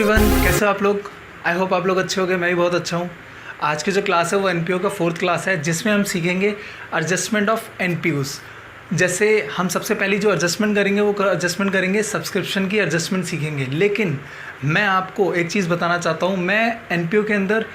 Everyone, कैसे हो आप लोग। आई होप आप लोग अच्छे होंगे, मैं भी बहुत अच्छा हूँ। आज की जो क्लास है वो एनपीओ का 4th क्लास है, जिसमें हम सीखेंगे एडजस्टमेंट ऑफ एनपीओस। जैसे हम सबसे पहले जो एडजस्टमेंट करेंगे वो एडजस्टमेंट करेंगे, सब्सक्रिप्शन की एडजस्टमेंट सीखेंगे। लेकिन मैं आपको एक चीज़ बताना चाहता हूँ, मैं एनपीओ के अंदर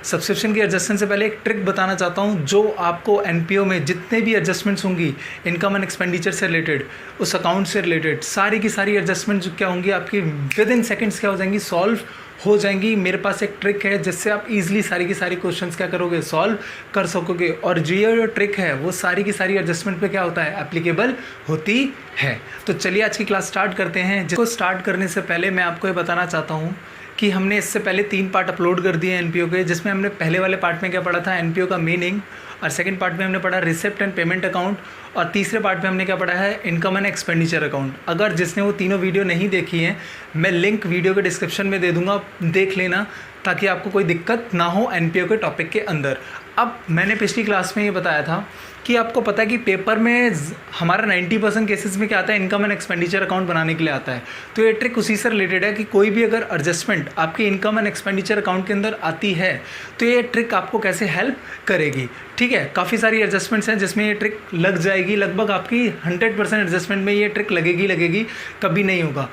सब्सक्रिप्शन की एडजस्टमेंट से पहले एक ट्रिक बताना चाहता हूँ, जो आपको एनपीओ में जितने भी एडजस्टमेंट्स होंगी इनकम एंड एक्सपेंडिचर से रिलेटेड, उस अकाउंट से रिलेटेड सारी की सारी एडजस्टमेंट जो क्या होंगी आपकी विद इन सेकेंड्स क्या हो जाएंगी, सॉल्व हो जाएंगी। मेरे पास एक ट्रिक है जिससे आप इजीली सारी की सारी क्वेश्चंस क्या करोगे, सॉल्व कर सकोगे। और जो ट्रिक है वो सारी की सारी एडजस्टमेंट पे क्या होता है, एप्लीकेबल होती है। तो चलिए आज की क्लास स्टार्ट करते हैं। जिसको स्टार्ट करने से पहले मैं आपको ये बताना चाहता हूँ कि हमने इससे पहले 3 पार्ट अपलोड कर दिए एनपीओ के, जिसमें हमने पहले वाले पार्ट में क्या पढ़ा था, एनपीओ का मीनिंग, और सेकंड पार्ट में हमने पढ़ा रिसिप्ट एंड पेमेंट अकाउंट, और तीसरे पार्ट में हमने क्या पढ़ा है, इनकम एंड एक्सपेंडिचर अकाउंट। अगर जिसने वो तीनों वीडियो नहीं देखी हैं, मैं लिंक वीडियो के डिस्क्रिप्शन में दे दूंगा, देख लेना, ताकि आपको कोई दिक्कत ना हो एनपीओ के टॉपिक के अंदर। अब मैंने पिछली क्लास में ये बताया था कि आपको पता है कि पेपर में हमारा 90% केसेस में क्या आता है, इनकम एंड एक्सपेंडिचर अकाउंट बनाने के लिए आता है। तो ये ट्रिक उसी से रिलेटेड है कि कोई भी अगर एडजस्टमेंट आपके इनकम एंड एक्सपेंडिचर अकाउंट के अंदर आती है तो ये ट्रिक आपको कैसे हेल्प करेगी। ठीक है, काफ़ी सारी एडजस्टमेंट्स हैं जिसमें ये ट्रिक लग जाएगी। लगभग आपकी 100% एडजस्टमेंट में ये ट्रिक लगेगी, कभी नहीं होगा।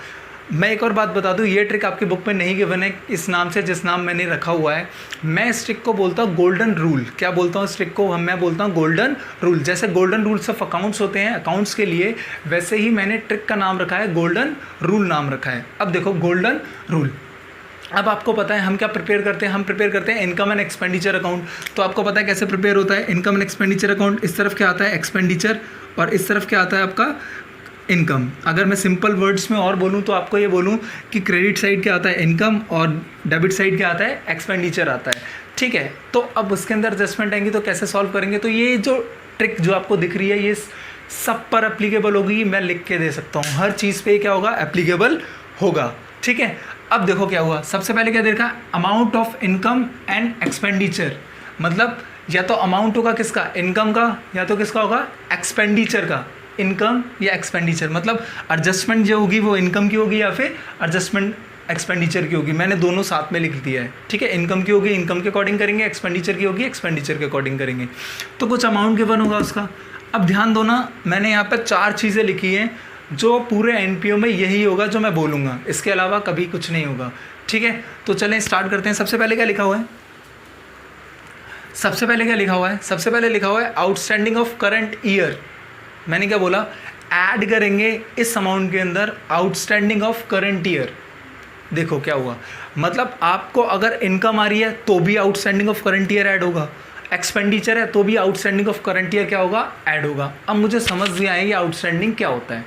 मैं एक और बात बता दूं, ये ट्रिक आपकी बुक में नहीं गिवन है इस नाम से, जिस नाम मैंने रखा हुआ है। मैं इस ट्रिक को बोलता हूँ गोल्डन रूल। क्या बोलता हूँ इस ट्रिक को, मैं बोलता हूँ गोल्डन रूल। जैसे गोल्डन रूल्स ऑफ अकाउंट्स होते हैं अकाउंट्स के लिए, वैसे ही मैंने ट्रिक का नाम रखा है गोल्डन रूल नाम रखा है। अब देखो गोल्डन रूल, अब आपको पता है हम क्या प्रिपेयर करते हैं, हम प्रिपेयर करते हैं इनकम एंड एक्सपेंडिचर अकाउंट। तो आपको पता है कैसे प्रिपेयर होता है इनकम एंड एक्सपेंडिचर अकाउंट। इस तरफ क्या आता है एक्सपेंडिचर, और इस तरफ क्या आता है आपका इनकम। अगर मैं सिंपल वर्ड्स में और बोलूँ तो आपको ये बोलूँ कि क्रेडिट साइड क्या आता है इनकम, और डेबिट साइड क्या आता है एक्सपेंडिचर आता है। ठीक है, तो अब उसके अंदर एडजस्टमेंट आएंगी तो कैसे सॉल्व करेंगे। तो ये जो ट्रिक जो आपको दिख रही है ये सब पर एप्लीकेबल होगी, मैं लिख के दे सकता हूँ, हर चीज़ पे क्या होगा, एप्लीकेबल होगा। ठीक है, अब देखो क्या हुआ, सबसे पहले क्या देखा, amount of income and expenditure. मतलब या तो अमाउंट होगा किसका, इनकम का, या तो किसका होगा, एक्सपेंडिचर का। इनकम या एक्सपेंडिचर, मतलब एडजस्टमेंट जो होगी वो इनकम की होगी या फिर एडजस्टमेंट एक्सपेंडिचर की होगी। मैंने दोनों साथ में लिख दिया है। ठीक है, इनकम की होगी इनकम के अकॉर्डिंग करेंगे, एक्सपेंडिचर की होगी एक्सपेंडिचर के अकॉर्डिंग करेंगे। तो कुछ अमाउंट गिवन होगा उसका। अब ध्यान दो ना, मैंने यहाँ पर 4 चीज़ें लिखी हैं जो पूरे एनपीओ में यही होगा जो मैं बोलूँगा, इसके अलावा कभी कुछ नहीं होगा। ठीक है, तो चलें स्टार्ट करते हैं। सबसे पहले क्या लिखा हुआ है, सबसे पहले लिखा हुआ है आउटस्टैंडिंग ऑफ करंट ईयर। मैंने क्या बोला, ऐड करेंगे इस अमाउंट के अंदर आउटस्टैंडिंग ऑफ करंट ईयर। देखो क्या हुआ, मतलब आपको अगर इनकम आ रही है तो भी outstanding of current year add होगा, एक्सपेंडिचर है तो भी आउटस्टैंडिंग ऑफ करंट ईयर क्या होगा, ऐड होगा। अब मुझे समझ नहीं आया ये आउटस्टैंडिंग क्या होता है।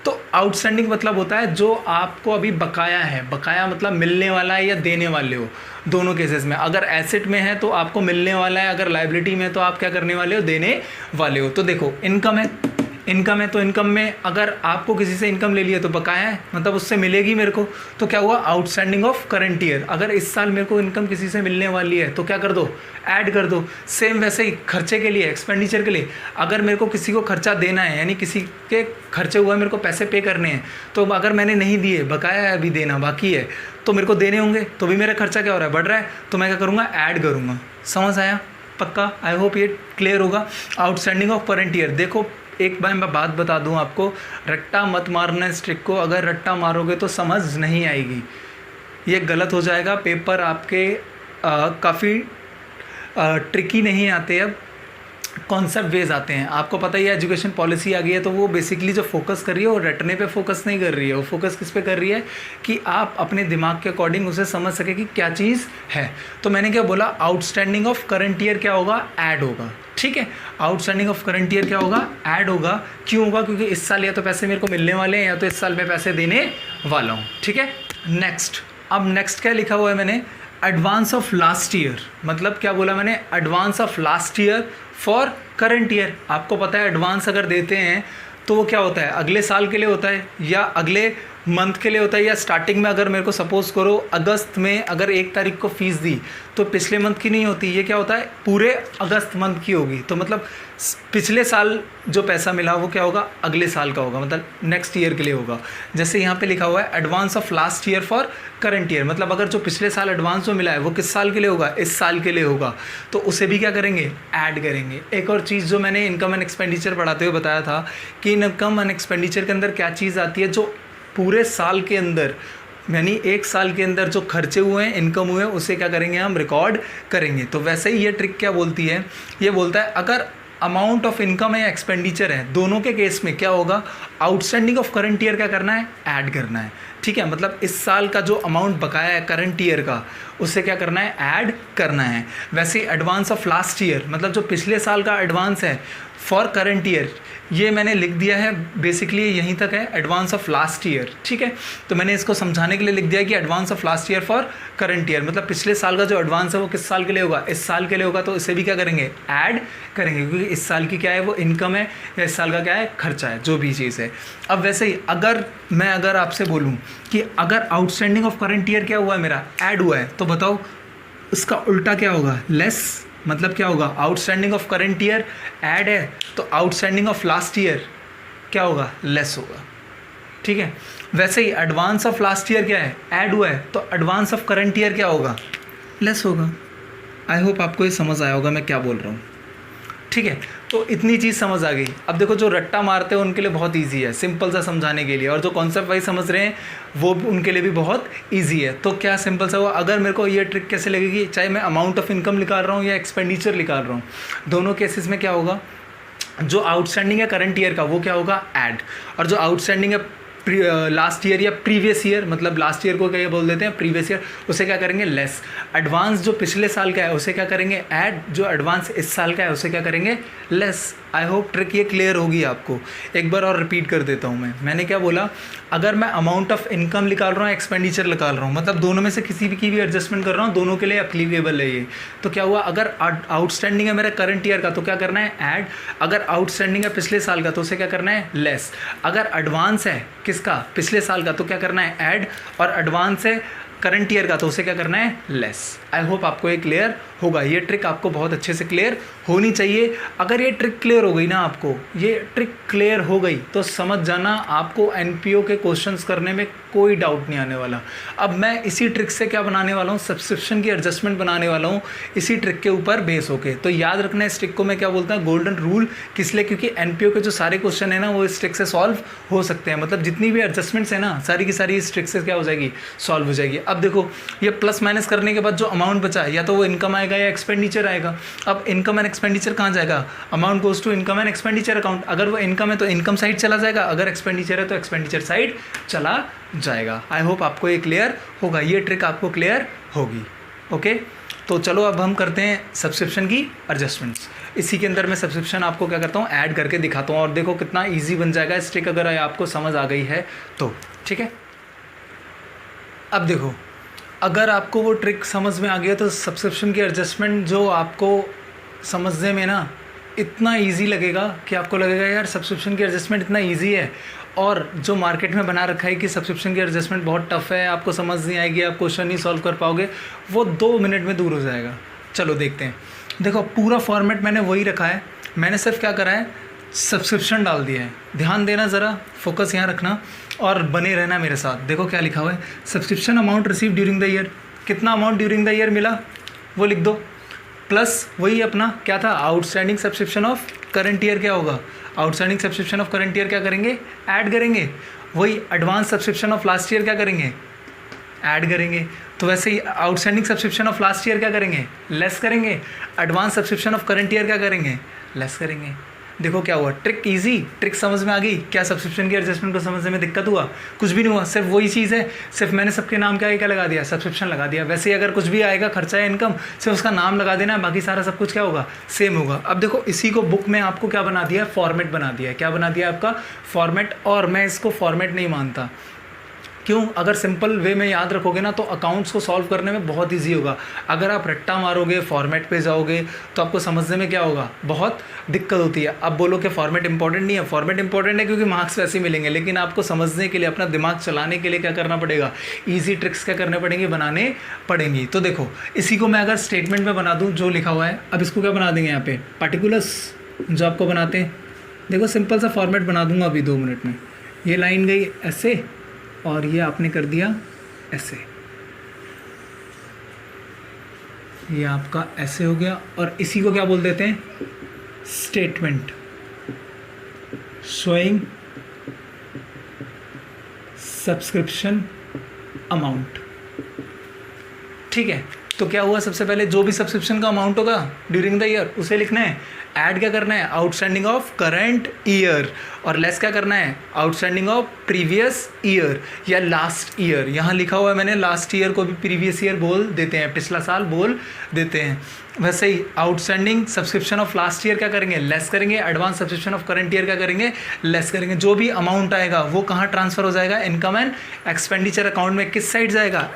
तो आउटस्टैंडिंग मतलब होता है जो आपको अभी बकाया है, बकाया मतलब मिलने वाला है या देने वाले हो, दोनों केसेस में। अगर एसेट में है तो आपको मिलने वाला है, अगर लायबिलिटी में है तो आप क्या करने वाले हो, देने वाले हो। तो देखो इनकम है तो इनकम में अगर आपको किसी से इनकम ले लिया तो बकाया है, मतलब उससे मिलेगी मेरे को, तो क्या हुआ, आउटस्टैंडिंग ऑफ करंट ईयर। अगर इस साल मेरे को इनकम किसी से मिलने वाली है तो क्या कर दो, ऐड कर दो। सेम वैसे ही खर्चे के लिए, एक्सपेंडिचर के लिए, अगर मेरे को किसी को खर्चा देना है, यानी किसी के खर्चे हुआ मेरे को पैसे पे करने हैं, तो अगर मैंने नहीं दिए, बकाया है अभी देना बाकी है, तो मेरे को देने होंगे, तो भी मेरा खर्चा क्या हो रहा है, बढ़ रहा है, तो मैं क्या करूँगा, ऐड करूँगा। समझ आया पक्का, आई होप ये क्लियर होगा। Outstanding of current year. देखो एक बार मैं बात बता दूं आपको, रट्टा मत मारना इस ट्रिक को, अगर रट्टा मारोगे तो समझ नहीं आएगी, ये गलत हो जाएगा। पेपर आपके काफ़ी ट्रिकी नहीं आते, अब कॉन्सेप्ट बेस आते हैं। आपको पता ही है एजुकेशन पॉलिसी आ गई है, तो वो बेसिकली जो फोकस कर रही है वो रटने पे फोकस नहीं कर रही है, वो फोकस किस पे कर रही है कि आप अपने दिमाग के अकॉर्डिंग उसे समझ सके कि क्या चीज़ है। तो मैंने क्या बोला, आउटस्टैंडिंग ऑफ करंट ईयर क्या होगा, ऐड होगा। ठीक है, आउटस्टैंडिंग ऑफ करंट ईयर क्या होगा, ऐड होगा। क्यों होगा, क्योंकि इस साल या तो पैसे मेरे को मिलने वाले हैं या तो इस साल मैं पैसे देने वाला हूँ। ठीक है, नेक्स्ट। अब नेक्स्ट क्या लिखा हुआ है मैंने, एडवांस ऑफ लास्ट ईयर। मतलब क्या बोला मैंने, advance of last year for current year. आपको पता है एडवांस अगर देते हैं तो वो क्या होता है, अगले साल के लिए होता है या अगले मंथ के लिए होता है, या स्टार्टिंग में अगर मेरे को सपोज करो अगस्त में अगर 1 तारीख को फ़ीस दी तो पिछले मंथ की नहीं होती, ये क्या होता है पूरे अगस्त मंथ की होगी। तो मतलब पिछले साल जो पैसा मिला वो क्या होगा, अगले साल का होगा, मतलब नेक्स्ट ईयर के लिए होगा। जैसे यहाँ पे लिखा हुआ है advance of last year for current year, मतलब अगर जो पिछले साल एडवांस जो मिला है वो किस साल के लिए होगा, इस साल के लिए होगा। तो उसे भी क्या करेंगे, ऐड करेंगे। एक और चीज़ जो मैंने इनकम एंड एक्सपेंडिचर पढ़ाते हुए बताया था कि इनकम एंड एक्सपेंडिचर के अंदर क्या चीज़ आती है, जो पूरे साल के अंदर यानी 1 साल के अंदर जो खर्चे हुए हैं, इनकम हुए हैं, उसे क्या करेंगे हम रिकॉर्ड करेंगे। तो वैसे ही ये ट्रिक क्या बोलती है, ये बोलता है अगर अमाउंट ऑफ इनकम है या एक्सपेंडिचर है, दोनों के केस में क्या होगा, आउटस्टैंडिंग ऑफ करंट ईयर क्या करना है, ऐड करना है। ठीक है, मतलब इस साल का जो अमाउंट बकाया है करंट ईयर का, उससे क्या करना है, ऐड करना है। वैसे एडवांस ऑफ लास्ट ईयर, मतलब जो पिछले साल का एडवांस है फॉर करंट ईयर, ये मैंने लिख दिया है, बेसिकली यहीं तक है एडवांस ऑफ लास्ट ईयर। ठीक है, तो मैंने इसको समझाने के लिए लिख दिया है कि advance of last year for current year, मतलब पिछले साल का जो एडवांस है वो किस साल के लिए होगा, इस साल के लिए होगा। तो इसे भी क्या करेंगे, ऐड करेंगे, क्योंकि इस साल की क्या है वो इनकम है या इस साल का क्या है खर्चा है, जो भी चीज़ है। अब वैसे ही अगर आपसे बोलूँ कि अगर आउटस्टैंडिंग ऑफ करंट ईयर क्या हुआ है मेरा, ऐड हुआ है, तो बताओ उसका उल्टा क्या होगा, लेस। मतलब क्या होगा, outstanding of current year add है तो आउटस्टैंडिंग ऑफ लास्ट ईयर क्या होगा, लेस होगा। ठीक है, वैसे ही एडवांस ऑफ लास्ट ईयर क्या है, ऐड हुआ है, तो एडवांस ऑफ करंट ईयर क्या होगा, लेस होगा। आई होप आपको ये समझ आया होगा मैं क्या बोल रहा हूँ। ठीक है, तो इतनी चीज़ समझ आ गई। अब देखो जो रट्टा मारते हैं उनके लिए बहुत इजी है, सिंपल सा समझाने के लिए, और जो कॉन्सेप्ट वाइज समझ रहे हैं वो उनके लिए भी बहुत इजी है। तो क्या सिंपल सा हुआ, अगर मेरे को ये ट्रिक कैसे लगेगी, चाहे मैं अमाउंट ऑफ इनकम निकाल रहा हूँ या एक्सपेंडिचर निकाल रहा हूँ, दोनों केसेस में क्या होगा, जो आउटस्टैंडिंग है करंट ईयर का वो क्या होगा, ऐड, और जो आउटस्टैंडिंग है लास्ट ईयर या प्रीवियस ईयर, मतलब लास्ट ईयर को क्या बोल देते हैं, प्रीवियस ईयर, उसे क्या करेंगे, लेस। एडवांस जो पिछले साल का है उसे क्या करेंगे, ऐड, जो एडवांस इस साल का है उसे क्या करेंगे, लेस। आई होप ट्रिक ये क्लियर होगी आपको। एक बार और रिपीट कर देता हूँ मैंने क्या बोला, अगर मैं अमाउंट ऑफ इनकम निकाल रहा हूँ, एक्सपेंडिचर निकाल रहा हूँ, मतलब दोनों में से किसी भी की भी एडजस्टमेंट कर रहा हूँ, दोनों के लिए एप्लीकेबल है ये। तो क्या हुआ, अगर आउटस्टैंडिंग है मेरा करंट ईयर का तो क्या करना है, ऐड। अगर आउटस्टैंडिंग है पिछले साल का तो उसे क्या करना है, लेस। अगर एडवांस है किसका, पिछले साल का, तो क्या करना है, ऐड, और एडवांस है करंट ईयर का तो उसे क्या करना है, लेस। आई होप आपको ये क्लियर होगा। ये ट्रिक आपको बहुत अच्छे से क्लियर होनी चाहिए। अगर ये ट्रिक क्लियर हो गई ना, आपको ये ट्रिक क्लियर हो गई तो समझ जाना आपको एनपीओ के क्वेश्चंस करने में कोई डाउट नहीं आने वाला। अब मैं इसी ट्रिक से क्या बनाने वाला हूँ, सब्सक्रिप्शन की एडजस्टमेंट बनाने वाला हूँ इसी ट्रिक के ऊपर बेस होके। तो याद रखना इस ट्रिक को मैं क्या बोलता हूँ, गोल्डन रूल। किस लिए, क्योंकि एनपीओ के जो सारे क्वेश्चन है ना वो इस ट्रिक से सॉल्व हो सकते हैं। मतलब जितनी भी एडजस्टमेंट्स है ना सारी की सारी इस ट्रिक से क्या हो जाएगी, सॉल्व हो जाएगी। अब देखो ये प्लस माइनस करने के बाद जो अमाउंट बचा है या तो वो इनकम आएगा या एक्सपेंडिचर आएगा। अब इनकम एंड एक्सपेंडिचर कहाँ जाएगा, amount goes to income and expenditure account. अगर वो इनकम है तो इनकम साइड चला जाएगा, अगर एक्सपेंडिचर है तो एक्सपेंडिचर साइड चला जाएगा। आई होप आपको ये क्लियर होगा, ये ट्रिक आपको क्लियर होगी। ओके, तो चलो अब हम करते हैं सब्सक्रिप्शन की एडजस्टमेंट्स। इसी के अंदर मैं सब्सक्रिप्शन आपको क्या करता हूँ, ऐड करके दिखाता हूँ, और देखो कितना ईजी बन जाएगा इस ट्रिक अगर आपको समझ आ गई है तो। ठीक है, अब देखो अगर आपको वो ट्रिक समझ में आ गया तो सब्सक्रिप्शन की एडजस्टमेंट जो आपको समझने में ना इतना इजी लगेगा कि आपको लगेगा यार सब्सक्रिप्शन की एडजस्टमेंट इतना इजी है। और जो मार्केट में बना रखा है कि सब्सक्रिप्शन की एडजस्टमेंट बहुत टफ है, आपको समझ नहीं आएगी, आप क्वेश्चन नहीं सॉल्व कर पाओगे, वो 2 मिनट में दूर हो जाएगा। चलो देखते हैं। देखो पूरा फॉर्मेट मैंने वही रखा है, मैंने सिर्फ क्या करा है, सब्सक्रिप्शन डाल दिया है। ध्यान देना ज़रा, फोकस यहाँ रखना और बने रहना मेरे साथ। देखो क्या लिखा हुआ है, subscription amount receive during the year. कितना अमाउंट ड्यूरिंग द ईयर मिला वो लिख दो, प्लस वही अपना क्या था, outstanding subscription of current year क्या होगा, outstanding subscription of current year क्या करेंगे, ऐड करेंगे। वही advance subscription of last year क्या करेंगे, ऐड करेंगे। तो वैसे ही outstanding subscription of last year क्या करेंगे, लेस करेंगे। Advance subscription of current year क्या करेंगे, लेस करेंगे। देखो क्या हुआ, ट्रिक इजी, ट्रिक समझ में आ गई। क्या सब्सक्रिप्शन की एडजस्टमेंट को समझने में दिक्कत हुआ, कुछ भी नहीं हुआ, सिर्फ वही चीज़ है, सिर्फ मैंने सबके नाम क्या लगा दिया, सब्सक्रिप्शन लगा दिया। वैसे ही अगर कुछ भी आएगा खर्चा या इनकम, सिर्फ उसका नाम लगा देना है, बाकी सारा सब कुछ क्या होगा, सेम होगा। अब देखो इसी को बुक में आपको क्या बना दिया, फॉर्मेट बना दिया है। क्या बना दिया आपका, फॉर्मेट। और मैं इसको फॉर्मेट नहीं मानता, क्यों? अगर सिंपल वे में याद रखोगे ना तो अकाउंट्स को सॉल्व करने में बहुत ईजी होगा। अगर आप रट्टा मारोगे, फॉर्मेट पे जाओगे, तो आपको समझने में क्या होगा, बहुत दिक्कत होती है। अब बोलो कि फॉर्मेट इंपॉर्टेंट नहीं है, फॉर्मेट इंपॉर्टेंट है क्योंकि मार्क्स वैसे मिलेंगे, लेकिन आपको समझने के लिए, अपना दिमाग चलाने के लिए क्या करना पड़ेगा, ईजी ट्रिक्स क्या करने पड़ेंगे, बनाने पड़ेंगी। तो देखो इसी को मैं अगर स्टेटमेंट में बना दूँ जो लिखा हुआ है, अब इसको क्या बना देंगे यहाँ पे, पार्टिकुलर्स जो आपको बनाते हैं। देखो सिंपल सा फॉर्मेट बना दूंगा अभी 2 मिनट में। ये लाइन गई ऐसे और ये आपने कर दिया ऐसे, ये आपका ऐसे हो गया, और इसी को क्या बोल देते हैं, स्टेटमेंट शोइंग सब्सक्रिप्शन अमाउंट। ठीक है, तो क्या हुआ, सबसे पहले जो भी सब्सक्रिप्शन का अमाउंट होगा ड्यूरिंग द ईयर उसे लिखना है, ऐड क्या करना है, आउटस्टैंडिंग ऑफ करंट ईयर, और लेस क्या करना है, आउटस्टैंडिंग ऑफ प्रीवियस ईयर या लास्ट ईयर। यहाँ लिखा हुआ है मैंने, लास्ट ईयर को भी प्रीवियस ईयर बोल देते हैं, पिछला साल बोल देते हैं। वैसे ही outstanding subscription of last year क्या करेंगे, लेस करेंगे, advance subscription of current year क्या करेंगे, लेस करेंगे। जो भी अमाउंट आएगा वो कहाँ ट्रांसफ़र हो जाएगा, इनकम एंड एक्सपेंडिचर अकाउंट में। किस साइड जाएगा,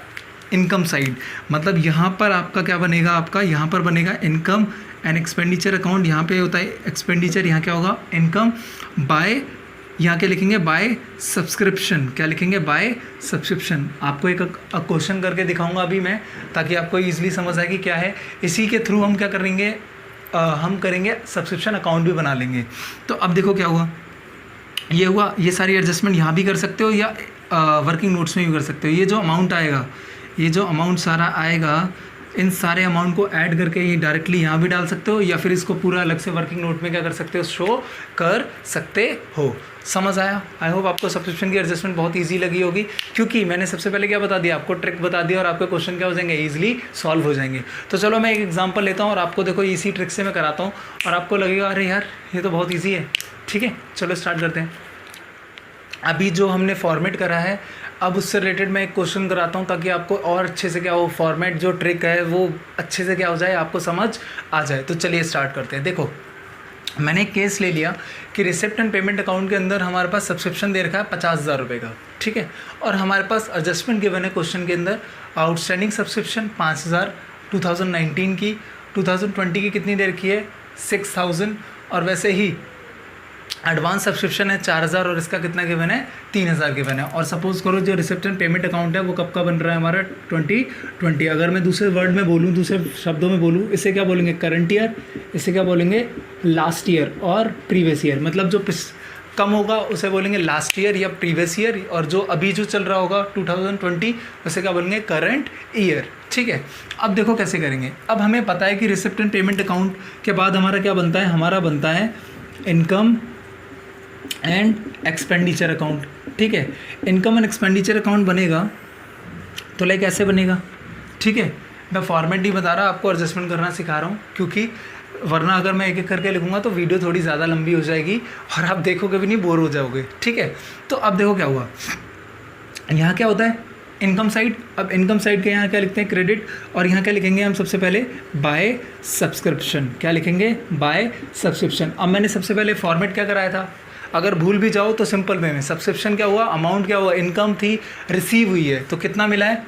इनकम साइड। मतलब यहाँ पर आपका क्या बनेगा, आपका यहाँ पर बनेगा इनकम एंड एक्सपेंडिचर अकाउंट, यहाँ पे होता है एक्सपेंडिचर, यहाँ क्या होगा, इनकम बाय, यहाँ क्या लिखेंगे, बाय सब्सक्रिप्शन। क्या लिखेंगे, बाय सब्सक्रिप्शन। आपको एक क्वेश्चन करके दिखाऊंगा अभी मैं, ताकि आपको ईजिली समझ आए कि क्या है। इसी के थ्रू हम क्या करेंगे, हम करेंगे सब्सक्रिप्शन अकाउंट भी बना लेंगे। तो अब देखो क्या हुआ, ये हुआ, ये सारी एडजस्टमेंट यहाँ भी कर सकते हो या वर्किंग नोट्स में भी कर सकते हो। ये जो अमाउंट आएगा, ये जो अमाउंट सारा आएगा, इन सारे अमाउंट को ऐड करके ये डायरेक्टली यहाँ भी डाल सकते हो, या फिर इसको पूरा अलग से वर्किंग नोट में क्या कर सकते हो, शो कर सकते हो। समझ आया? आई होप आपको सब्सक्रिप्शन की एडजस्टमेंट बहुत इजी लगी होगी, क्योंकि मैंने सबसे पहले क्या बता दिया, आपको ट्रिक बता दिया, और आपके क्वेश्चन क्या हो जाएंगे, ईजिली सॉल्व हो जाएंगे। तो चलो मैं एक एग्जाम्पल लेता हूँ और आपको देखो इसी ट्रिक से मैं कराता हूँ, और आपको लगेगा अरे यार ये तो बहुत ईजी है। ठीक है, चलो स्टार्ट करते हैं। अभी जो हमने फॉर्मेट करा है, अब उससे रिलेटेड मैं एक क्वेश्चन कराता हूँ, ताकि आपको और अच्छे से क्या हो, फॉर्मेट जो ट्रिक है वो अच्छे से क्या हो जाए, आपको समझ आ जाए। तो चलिए स्टार्ट करते हैं। देखो मैंने एक केस ले लिया कि रिसिप्ट एंड पेमेंट अकाउंट के अंदर हमारे पास सब्सक्रिप्शन दे रखा है 50,000 रुपये का। ठीक है, और हमारे पास एडजस्टमेंट गिवन है क्वेश्चन के अंदर, आउटस्टैंडिंग सब्सक्रिप्शन 5,000 2019 की, 2020 की कितनी दे रखी है, 6,000, और वैसे ही एडवांस सब्सक्रिप्शन है 4,000, और इसका कितना गिवन है, 3,000 गिवन है। और सपोज करो जो रिसिप्ट एंड पेमेंट अकाउंट है वो कब का बन रहा है हमारा, 2020। अगर मैं दूसरे वर्ड में बोलूँ, दूसरे शब्दों में बोलूँ, इसे क्या बोलेंगे, करंट ईयर, इसे क्या बोलेंगे, लास्ट ईयर, और प्रीवियस ईयर। मतलब जो कम होगा उसे बोलेंगे लास्ट ईयर या प्रीवियस ईयर, और जो अभी जो चल रहा होगा 2020 उसे क्या बोलेंगे, करंट ईयर। ठीक है, अब देखो कैसे करेंगे। अब हमें पता है कि रिसिप्ट एंड पेमेंट अकाउंट के बाद हमारा क्या बनता है, हमारा बनता है इनकम एंड एक्सपेंडिचर अकाउंट। ठीक है, इनकम एंड एक्सपेंडिचर अकाउंट बनेगा तो लाइक ऐसे बनेगा। ठीक है, मैं फॉर्मेट नहीं बता रहा, आपको एडजस्टमेंट करना सिखा रहा हूँ, क्योंकि वरना अगर मैं एक एक करके लिखूँगा तो वीडियो थोड़ी ज़्यादा लंबी हो जाएगी और आप देखोगे भी नहीं, बोर हो जाओगे। ठीक है, तो अब देखो क्या हुआ, यहाँ क्या होता है, इनकम साइड। अब इनकम साइड के यहाँ क्या लिखते हैं, क्रेडिट, और यहाँ क्या लिखेंगे हम सबसे पहले, बाय सब्सक्रिप्शन। क्या लिखेंगे, बाय सब्सक्रिप्शन। अब मैंने सबसे पहले फॉर्मेट क्या कराया था, अगर भूल भी जाओ तो सिंपल वे में, सब्सक्रिप्शन क्या हुआ, अमाउंट क्या हुआ, इनकम थी, रिसीव हुई है, तो कितना मिला है,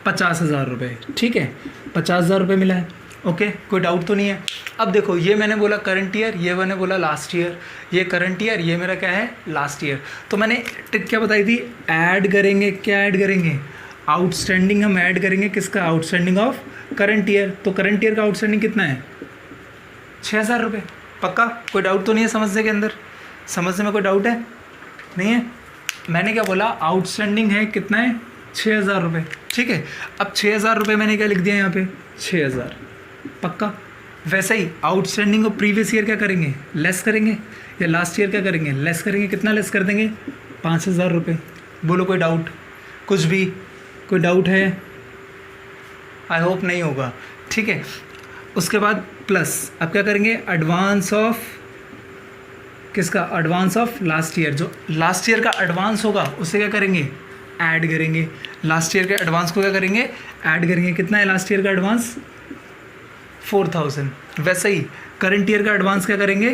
50,000 रुपये। ठीक है, 50,000 रुपये मिला है। ओके, कोई डाउट तो नहीं है। अब देखो ये मैंने बोला करंट ईयर, ये मैंने बोला लास्ट ईयर, ये करंट ईयर, ये मेरा क्या है, लास्ट ईयर। तो मैंने ट्रिक क्या बताई थी, ऐड करेंगे, क्या ऐड करेंगे, आउटस्टैंडिंग हम ऐड करेंगे, किसका, आउटस्टैंडिंग ऑफ करंट ईयर। तो करंट ईयर का आउटस्टैंडिंग कितना है, 6,000 रुपये। पक्का, कोई डाउट तो नहीं है समझने के अंदर, समझने में कोई डाउट है, नहीं है। मैंने क्या बोला, आउटस्टैंडिंग है कितना है, 6,000 रुपये। ठीक है, अब 6,000 रुपये मैंने क्या लिख दिया यहाँ पे, 6,000। पक्का, वैसे ही आउटस्टैंडिंग और प्रीवियस ईयर क्या करेंगे, लेस करेंगे, या लास्ट ईयर क्या करेंगे, लेस करेंगे। कितना लेस कर देंगे, 5,000 रुपये। बोलो कोई डाउट, कुछ भी कोई डाउट है, आई होप नहीं होगा। ठीक है, उसके बाद प्लस, अब क्या करेंगे, एडवांस ऑफ किसका, एडवांस ऑफ लास्ट ईयर। जो लास्ट ईयर का एडवांस होगा उसे क्या करेंगे, ऐड करेंगे। लास्ट ईयर के एडवांस को क्या करेंगे, ऐड करेंगे। कितना है लास्ट ईयर का एडवांस, 4,000। वैसे ही करंट ईयर का एडवांस क्या करेंगे,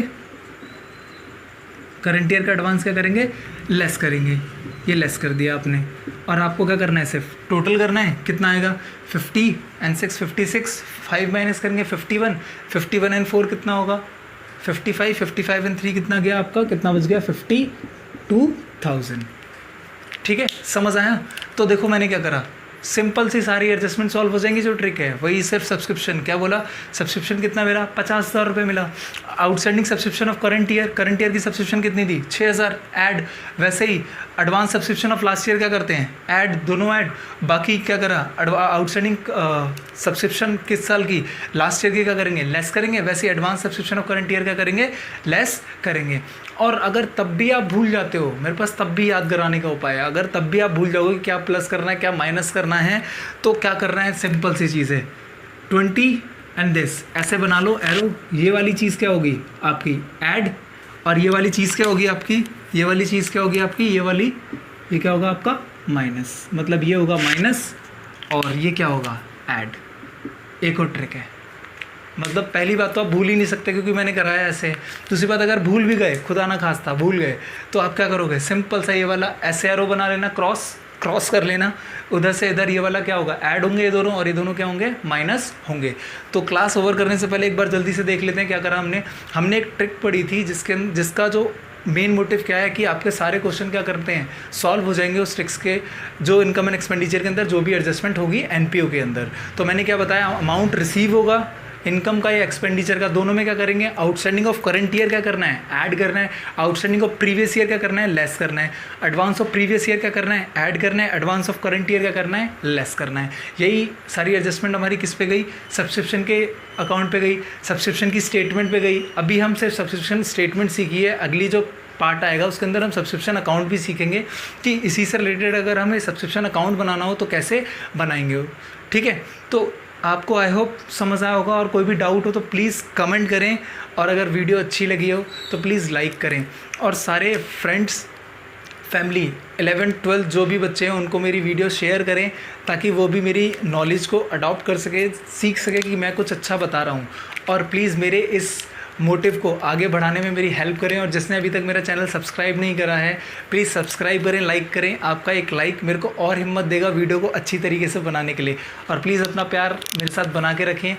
करंट ईयर का एडवांस क्या करेंगे, लेस करेंगे। ये लेस कर दिया आपने, और आपको क्या करना है, सिर्फ टोटल करना है। कितना आएगा, 50 एंड 6 56, 5 माइनस करेंगे 51, 51 एंड 4 कितना होगा, 55, 55 एंड 3 कितना गया आपका, कितना बच गया, 52,000। ठीक है, समझ आया। तो देखो मैंने क्या करा, सिंपल सी सारी एडजस्टमेंट सॉल्व हो जाएंगी। जो ट्रिक है वही, सिर्फ सब्सक्रिप्शन, क्या बोला, सब्सक्रिप्शन कितना मेरा 50,000 रुपये मिला। Outstanding subscription of current year की सब्सक्रिप्शन कितनी थी, 6,000 ऐड। वैसे ही advance subscription of last year क्या करते हैं, ऐड, दोनों ऐड। बाकी क्या करा, आउटस्टैंडिंग सब्सक्रिप्शन किस साल की, लास्ट ईयर की, क्या करेंगे, लेस करेंगे। वैसे ही advance subscription of current year क्या करेंगे, लेस करेंगे। और अगर तब भी आप भूल जाते हो, मेरे पास तब भी याद कराने का उपाय है। अगर तब भी आप भूल जाओगे क्या प्लस करना है क्या माइनस करना है, तो क्या करना है, सिंपल सी चीज़ है, 20 एंड दिस ऐसे बना लो एरो। ये वाली चीज़ क्या होगी आपकी, ऐड, और ये वाली चीज़ क्या होगी आपकी, ये वाली चीज़ क्या होगी आपकी, ये वाली, ये क्या होगा आपका, माइनस। मतलब ये होगा माइनस और ये क्या होगा, ऐड। एक और ट्रिक है, मतलब पहली बात तो आप भूल ही नहीं सकते क्योंकि मैंने कराया ऐसे। दूसरी बात, अगर भूल भी गए, खुदा ना खास्ता भूल गए, तो आप क्या करोगे, सिंपल सा ये वाला ऐसे एरो बना लेना, क्रॉस कर लेना, उधर से इधर ये वाला क्या होगा, ऐड होंगे ये दोनों, और ये दोनों क्या होंगे, माइनस होंगे। तो क्लास ओवर करने से पहले एक बार जल्दी से देख लेते हैं क्या करा हमने एक ट्रिक पढ़ी थी जिसका जो मेन मोटिव क्या है कि आपके सारे क्वेश्चन क्या करते हैं, सॉल्व हो जाएंगे उस ट्रिक्स के, जो इनकम एंड एक्सपेंडिचर के अंदर जो भी एडजस्टमेंट होगी एनपीओ के अंदर। तो मैंने क्या बताया, अमाउंट रिसीव होगा इनकम का या एक्सपेंडिचर का, दोनों में क्या करेंगे, आउटस्टैंडिंग ऑफ करंट ईयर क्या करना है, ऐड करना है। आउटस्टैंडिंग ऑफ प्रीवियस ईयर क्या करना है, लेस करना है। एडवांस ऑफ प्रीवियस ईयर क्या करना है, ऐड करना है। एडवांस ऑफ करंट ईयर क्या करना है, लेस करना है। यही सारी एडजस्टमेंट हमारी किस पे गई, सब्सक्रिप्शन के अकाउंट पे गई, सब्सक्रिप्शन की स्टेटमेंट पे गई। अभी हम सिर्फ सब्सक्रिप्शन स्टेटमेंट सीखी है, अगली जो पार्ट आएगा उसके अंदर हम सब्सक्रिप्शन अकाउंट भी सीखेंगे कि इसी से रिलेटेड अगर हमें सब्सक्रिप्शन अकाउंट बनाना हो तो कैसे बनाएंगे। ठीक है, तो आपको आई होप समझ आया होगा, और कोई भी डाउट हो तो प्लीज़ कमेंट करें, और अगर वीडियो अच्छी लगी हो तो प्लीज़ लाइक करें, और सारे फ्रेंड्स, फैमिली, 11th 12th जो भी बच्चे हैं उनको मेरी वीडियो शेयर करें, ताकि वो भी मेरी नॉलेज को अडॉप्ट कर सके, सीख सके कि मैं कुछ अच्छा बता रहा हूँ। और प्लीज़ मेरे इस मोटिव को आगे बढ़ाने में मेरी हेल्प करें, और जिसने अभी तक मेरा चैनल सब्सक्राइब नहीं करा है प्लीज़ सब्सक्राइब करें, लाइक करें। आपका एक लाइक मेरे को और हिम्मत देगा वीडियो को अच्छी तरीके से बनाने के लिए, और प्लीज़ अपना प्यार मेरे साथ बना के रखें।